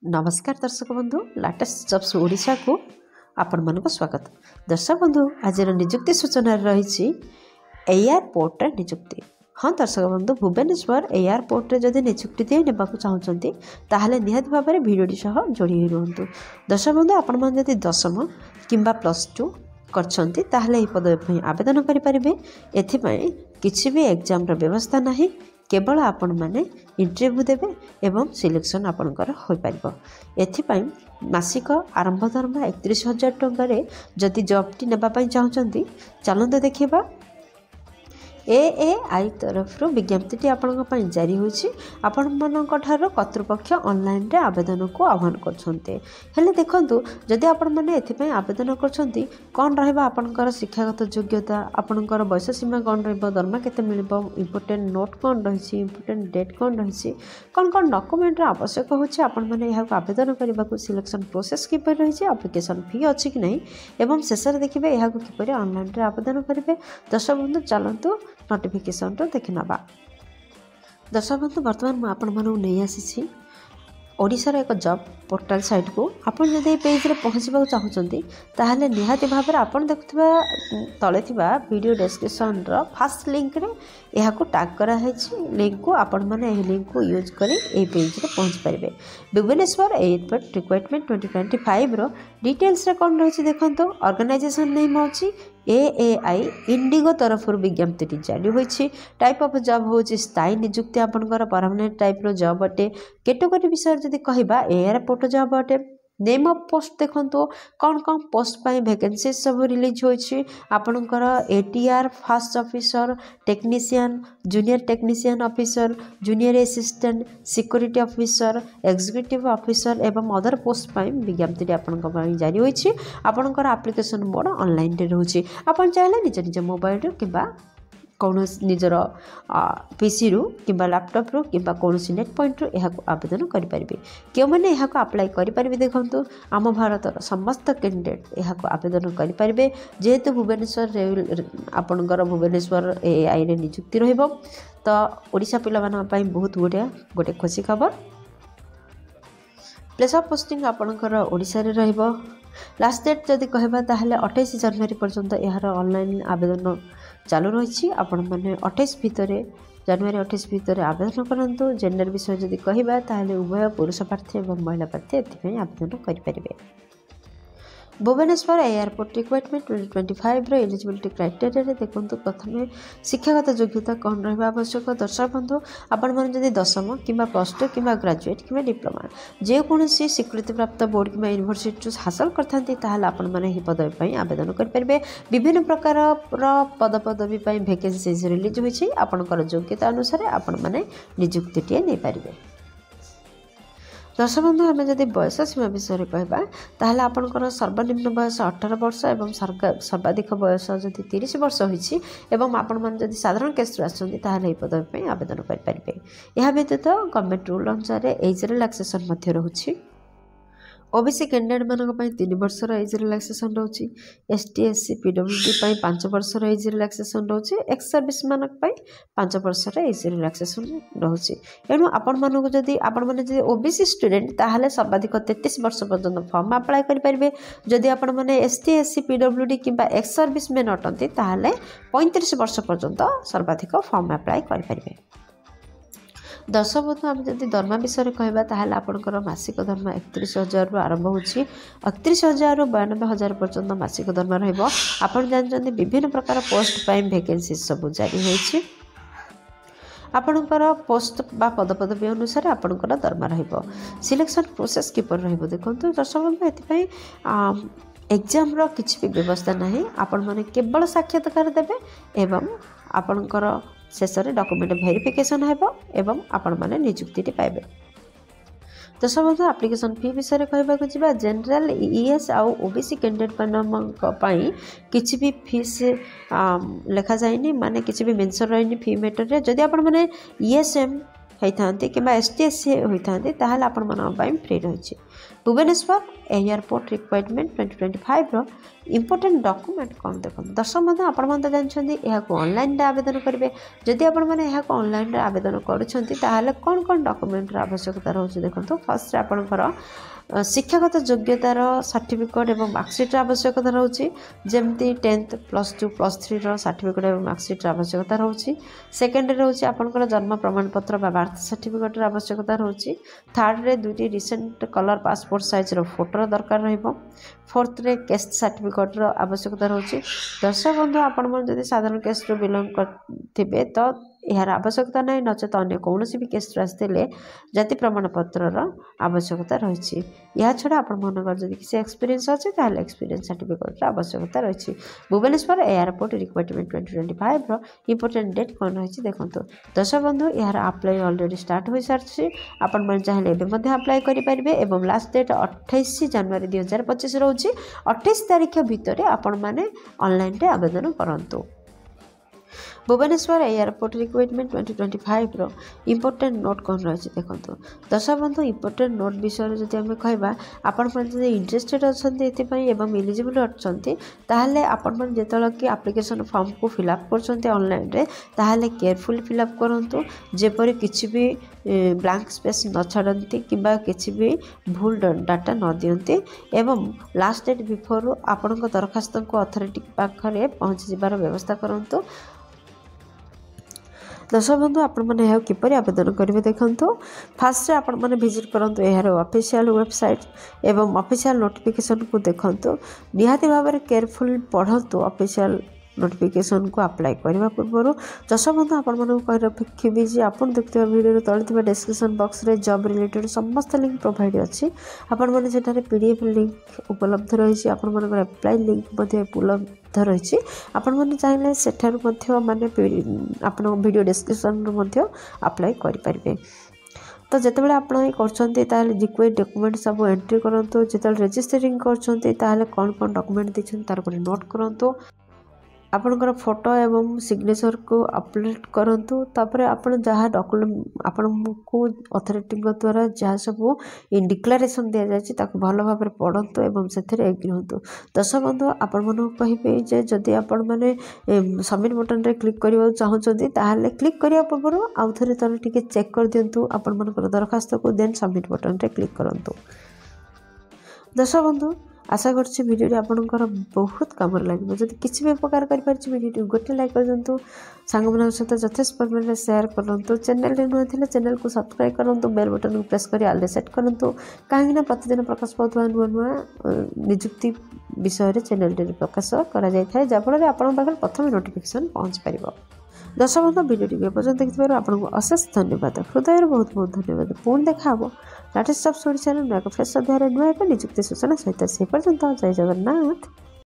नमस्कार दर्शक बंधु लाटेस्ट जब्स ओडिशा को आपण मानक स्वागत। दर्शक बंधु आज निजुक्ति सूचना रही एयरपोर्ट रे निजुक्ति। हाँ दर्शक बंधु भुवनेश्वर एयरपोर्ट रे जदि निजुक्ति दे नेबाकु चाहउचंती ताहले निहात भाबरे भिडियोटी सह जोड़ी रहंतु। दर्शक बंधु आपण मान जदि 10th किंबा +2 करछंती ताहले ए पद पे आवेदन करि परिबे। एथि पई किछि भी एग्जाम रो व्यवस्था नाही, केवल आपण माने इंटरव्यू देबे एवं सिलेक्शन आपणकर होई परिबो। एथिपाई मासिक आरंभ दरमा 31,000 टंका जदि जॉब टी नेबा पई चाहउचंती चलंत देखिबा। एएआई तरफ विज्ञप्ति आपण जारी होछि। आपण मानक ठारो कर्तृपक्ष ऑनलाइन रे आवेदन को आह्वान करछन्ते। हेले देखंतु जदि आपण माने एथिपई आवेदन करछन्ती कोन रहबा आपणकर शिक्षागत योग्यता, आपणकर वयस सीमा कोन रहबो, दरमा केते मिलबो, इंपोर्टेंट नोट कोन रहिछि, इंपोर्टेंट डेट कोन रहिछि, कोन डॉक्यूमेंट रा आवश्यक होछि, आपण माने यहा आवेदन करबाकू सिलेक्शन प्रोसेस किपर रहिछि, एप्लिकेशन फी अछि कि नै एवं शेषर देखिबे यहा को किपर ऑनलाइन रे आवेदन करिवे। दर्शक बंधु चलंतु नोटिफिकेशन तो देखि नबा। दर्शक बंधु वर्तमान मैं आपण मानू नहीं आसी ओडिशा रे एक जॉब पोर्टल साइट को। आपण जदि पेज रे पहुंचबा चाहउचंती ताहले निहाती भाबरे आपण देखुथिबा तळे थिबा video description row first link रे यहा को टैग करा हैछि। लिंक को आपण माने ए लिंक को यूज करी ए पेज रे पहुंच परिबे। भुवनेश्वर एयरपोर्ट रिक्वायरमेंट 2025 रो डिटेल्स रे कोन रहिछि देखंतो। ऑर्गेनाइजेशन नेम होछि एएआई इंडिगो तरफ विज्ञप्ति जारी होइछि। टाइप ऑफ जॉब होछि स्थायी नियुक्ति, आपनकर परमानेंट टाइप रो जॉब अटे। कैटेगरी विषय जदि कहिबा एयरपोर्ट जॉब अटे। नेम ऑफ पोस्ट देखंतो कौन कौन पोस्ट पाई वैकेंसी सब रिलीज होइछि। आपनकर ATR fast officer, technician, junior technician officer, junior assistant, security officer, executive officer एवं अदर पोस्ट पाई विज्ञप्ति आपनकर पाई जारी होइछि। आपनकर एप्लिकेशन मोड ऑनलाइन रे रहउछि। आपन चाहले निज निज मोबाइल रो किबा कौन निजर पीसी रु किंबा लैपटॉप रु किंबा कौन नेट पॉइंट रु यह आवेदन करें। क्यों मैंने यह अप्लाई करें देखो आम भारत समस्त कैंडिडेट यह आवेदन करें। जेहेतु भुवनेश्वर आपणकर भुवनेश्वर एआई रे नियुक्ति रहिबो तो ओडिशा पिला बहुत गोटे खुशी खबर। प्लेस ऑफ पोस्टिंग आपणकर ओडिशा रे रहिबो। लास्ट डेट जदि कहबा ताहले 28 जनवरी पर्यंत यार ऑनलाइन आवेदन चालू रही। आपण मैंने 28 भितर जनवरी 28 भितर आवेदन करंतु। जेंडर विषय जदि कहबा ताहले उभय पुरुष प्रार्थी और महिला प्रार्थी एथिपई आवेदन करें। भुवनेश्वर एयरपोर्ट रिक्वायरमेंट 2025 रो एलिजिबिलिटी क्राइटेरिया रे देखंतु प्रथमे शिक्षागत योग्यता कौन रहबा आवश्यक। दर्शक बंधु आपण मन जदि 10th किंबा +2 किंबा ग्रेजुएट किंबा डिप्लोमा जे कोनोसी स्वीकृति प्राप्त बोर्ड किंबा यूनिवर्सिटी हासिल करथांती ताहले आपण माने ही पदवी पई आवेदन कर परिबे। विभिन्न प्रकार रो पदवी पई वैकेंसीज रिलीज होई छै। आपनकर योग्यता अनुसार आपण माने नियुक्ति टिए नै परिबे। दर्शक बंधु आम जदि बयस सीमा विषय कहबा ताहले आपनकर सर्वनिम्न बयस 18 वर्ष एवं सर्वाधिक बयस जदि 30 वर्ष होइछि एवं आपण मन जदि साधारण केस आछन्ती ताहले पदवी पे आवेदन कर परिबे। यह व्यतीत गवर्नमेंट रूल अनुसार एज रिलैक्सेशन मध्य रहउछि। ओबीसी कैंडिडेट मानक पई 3 वर्षर एज रिलैक्सेशन रहउछि। एसटी एससी पीडब्ल्यूडी पई 5 वर्षर एज रिलैक्सेशन रहउछि। एक्स सर्विस मानक पई 5 वर्षर एज रिलैक्सेशन रहउछि। एनु आपण मानक जदि आपण माने जदि ओबीसी स्टूडेंट ताहले सर्वाधिक 33 वर्ष पर्यंत फॉर्म अप्लाई करि परिबे। जदि आपण माने एसटी एससी पीडब्ल्यूडी किंबा एक्स सर्विस में अटंती ताहले 35 वर्ष पर्यंत सर्वाधिक फॉर्म अप्लाई करि परिबे। दर्शक बंधु आम जदि दरमा विषय कहबा ताहले आपनकर मासिक दरमा 31,000 रु आरंभ होछि। 31,000 रु 92,000 पर्यंत मासिक दरमा रहइबो। आपण जानचंदी विभिन्न प्रकार पोस्ट पाई वैकेंसी सब जारी होइछि। आपणकर पोस्ट बा पदवी अनुसार आपणकर दरमा रहइबो। सिलेक्शन प्रोसेस किपर रहइबो देखंतु। दर्शक बंधु एथिपई एग्जाम रो किछि भी व्यवस्था नाही। आपण माने केवल साक्षात्कार देबे एवं आपणकर शेषर डॉक्यूमेंट वेरिफिकेशन हेबो एवं आपण माने नियुक्ति पाइबे। तो सब एप्लिकेशन फी विषय कहबा को जिबा जनरल ईएस आउ ओबीसी कैंडिडेट मानक पई किछि भी फीस लेखा जायनी, माने किछि भी मेंशन रहनी फी मैटर रे। जदि आपण माने ईएसएम होइथांती किंबा एसटीएससी होइथांती ताहाले आपण मानक पई फ्री रहिछि। भुवनेश्वर एयरपोर्ट रिक्वायरमेंट 2025 रो इंपोर्टेंट डॉक्यूमेंट कौन देखो दर्शक बंधु आपण मैंने जानते यहाँ ऑनलाइन आवेदन करेंगे जदि आप ऑनलाइन आवेदन करें कौन कौन डॉक्यूमेंट आवश्यकता रोचे देखो फर्स्ट आपंकर शिक्षागत योग्यतार सर्टिफिकेट और मार्कसीट आवश्यकता रोचे जमती 10th +2 +3 सर्टिफिकेट और मार्कसीट आवश्यकता रोचे सेकेंड रोचे आपंकर जन्म प्रमाणपत्र बर्थ सर्टिफिकेट आवश्यकता रोचे थर्ड रे 2टी recent colour passport size photo दरकार रहिबो फोर्थ रे कैस्ट सर्टिफिकेट आवश्यकता रोचे दर्शक बंधु आपण मन जदि साधारण कैस्ट बिलोंग करथिबे तो यार आवश्यकता नहीं नचेत अन्य कौन भी केस आसते जाति प्रमाणपत्र आवश्यकता रही या छड़ा आपंकर जब किसी एक्सपीरियंस अच्छे ताल एक्सपीरियंस सर्टिफिकेट आवश्यकता रही Bhubaneswar airport requirement 2025 important date कौन रही देखो दर्शक बंधु यार अप्लाई ऑलरेडी स्टार्ट हो सारी आपण चाहिए एवं अप्लाई करेंगे और लास्ट डेट 28 जनवरी 2025 रोचे 28 तारीख भितर आपण मैंने ऑनलाइन आवेदन करूँ Bhubaneswar airport requirement 2025 important note कौन रही देखो दर्शक बंधु इंपोर्टेंट नोट विषय में जब आम कहवा आपण इंटरेस्टेड अच्छा इलिजिबल अच्छा आपण जो कि एप्लिकेशन फॉर्म को फिलअप कर ऑनलाइन ताहले केयरफुल फिलअप करूँ जेपरी किसी भी ब्लैंक स्पेस न छाड़ती कि किसी भी भूल डाटा न दियंती एवं लास्ट डेट बिफोर आपण दरखास्त को अथॉरिटी पाखे पहुँची जबार व्यवस्था करूँ दर्शक बंधु आपने किपर आवेदन करेंगे देखो फास्ट आपण मैंने विजिट करूँ यार ऑफिशियल वेबसाइट एवं ऑफिशियल नोटिफिकेशन को देखो निहाती भाव में केयरफुल पढ़तु ऑफिशियल नोटिफिकेशन को अप्लाई करने पूर्व दर्शक बंधु आपण कह रखी जे आप देखते वीडियो तले डिस्क्रिप्शन बॉक्स रे जॉब रिलेटेड समस्त लिंक प्रोवाइड अच्छी आपण मैंने सेठारे पीडीएफ लिंक उपलब्ध रही आपर अप्लाई लिंक उपलब्ध रही आपण मैंने चाहिए सेठार माने आपण वीडियो डिस्क्रिप्शन अप्लाई करें तो जितेबाला अप्लाई कर रिक्वायर्ड डॉक्यूमेंट सब एंट्री करूँ जो रजिस्टरिंग कर कौन कौन डॉक्यूमेंट देते तार गोटे नोट करूँ आपणकर फोटो एवं सिग्नेचर को अपलोड करूँ तापर आप जहाँ डॉक्यूमेंट आपण को अथॉरिटी द्वारा जहाँ सब डिक्लेरेशन दि जाए भल भाव में पढ़तु एवं से एग्री हूँ दर्शक बंधु आपण मन कहे जे जदि आपण मैंने सबमिट बटन रे क्लिक करने चाहते ताहले क्लिक करने पूर्व आउ थे तर टे चेक कर दिंतु आपण मन दरखास्त को देन सबमिट बटन रे क्लिक करूँ दर्शक बंधु आशा करछि वीडियो आपनकर बहुत काम लगे जब किसी भी उपकार कर वीडियो गोटे लाइक कर दिंतु सांग मान सहित यथेष्ट परिमाण शेयर करूँ चैनल नुआ थे चैनल को सब्सक्राइब करूँ बेल बटन को प्रेस कर आल सेट करूँ कहीं प्रतिदिन प्रकाश पाता नुआ नुआ निजुक्ति विषय चैनल प्रकाश कराफल आपन पाखे प्रथम नोटिफिकेशन पहुँच पार दर्शक बंधु वीडियो पर्यटन देखिए आपको अशेष धन्यवाद हृदय बहुत बहुत धन्यवाद पुणी देखा लेटेस्ट सब स्टोरी चैनल फ्रेश अध्याय नुआ एक निजुक्ति सूचना सहित से पर्यटन जय जगन्नाथ।